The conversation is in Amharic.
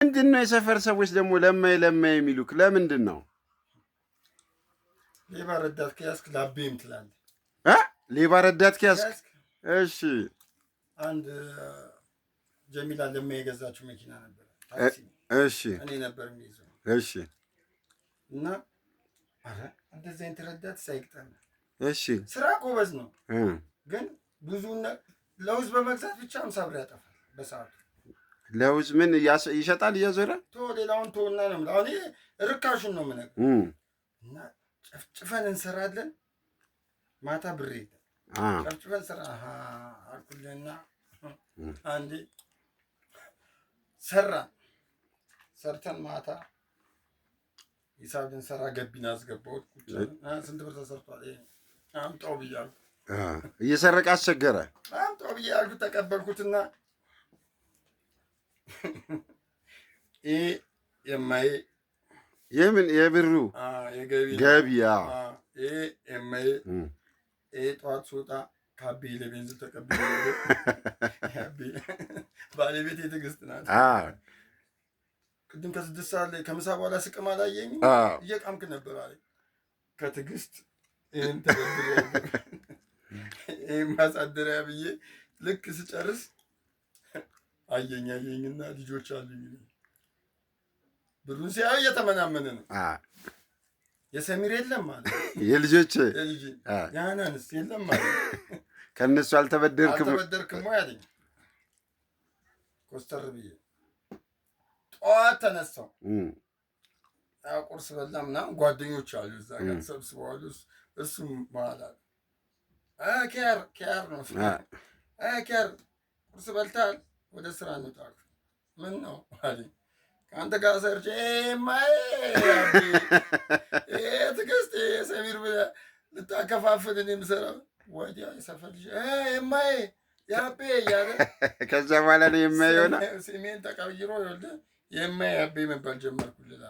ምንድነው የሰፈር ሰዎች ደግሞ ለማይ የሚሉክ ለምንድን ነው? ሌባ ረዳት ከያዝክ ላቤም ትላለህ። ሌባ ረዳት ከያዝክ እሺ። አንድ ጀሚላ ለማ የገዛችው መኪና ነበር፣ ታክሲ። እሺ እኔ ነበር የሚይዘው። እሺ እና አረ እንደዚህ አይነት ረዳት ሳይቅጠም። እሺ ስራ ጎበዝ ነው፣ ግን ብዙ ለውዝ በመግዛት ብቻ 50 ብር ያጠፋል በሰዓቱ። ለውዝ ምን ይሸጣል እያዞረ? ሌላውን ተወና ነው የምልህ። አሁን ርካሹን ነው የምነግርህ። እና ጨፍጭፈን እንሰራለን። ማታ ብር የለም። ጨፍጭፈን ስራ አልኩልህና አንዴ ሰርተን ማታ ሂሳብ ልንሰራ ገቢና አስገባሁት። ስንት ብር ተሰርቷል? አምጣው ብያለሁ። እየሰረቀ አስቸገረ። አምጣው ብያለሁ። ተቀበልኩትና ይሄ የማዬ የምን የብሩ ገቢያ ይሄ የማዬ ይሄ ጠዋት ስወጣ ካቤ ለቤንዝ ተቀብዬ ባለቤቴ ትዕግስት ናት። ቅድም ከ6 ሰዓት ላይ ከምሳ በኋላ ስቅም አላየኝም? እየቃምክ ነበር አለኝ። ከትዕግስት ይሄን ተበድሬ ይሄን ማሳደሪያ ብዬ ልክ ስጨርስ አየኝና ልጆች አሉኝ። ብሩን ሲያይ እየተመናመነ ነው። የሰሚር የለም ማለት የልጆች ያናንስ የለም ማለት ከነሱ አልተበደርክም ወይ አለኝ። ኮስተር ብዬ ጠዋት ተነሳው። ቁርስ በላ ምናምን ጓደኞች አሉ እዛ ጋር ተሰብስበዋል። እሱም መሀል አለ ኪያር ነው ኪያር ቁርስ በልታል? ወደ ስራ እንውጣ። ምን ነው አለኝ። ከአንተ ጋር ሰርቼ ማይ ትዕግስት ሰሚር ብለህ ልታከፋፍል እኔ የምሰራው ወዲያ የሰፈር ልጅ የማይ ያቤ እያለ ከዛ በኋላ ነው የማይ ሆነ ስሜን ተቀይሮ ይኸውልህ የማይ ያቤ መባል ጀመርኩልህ።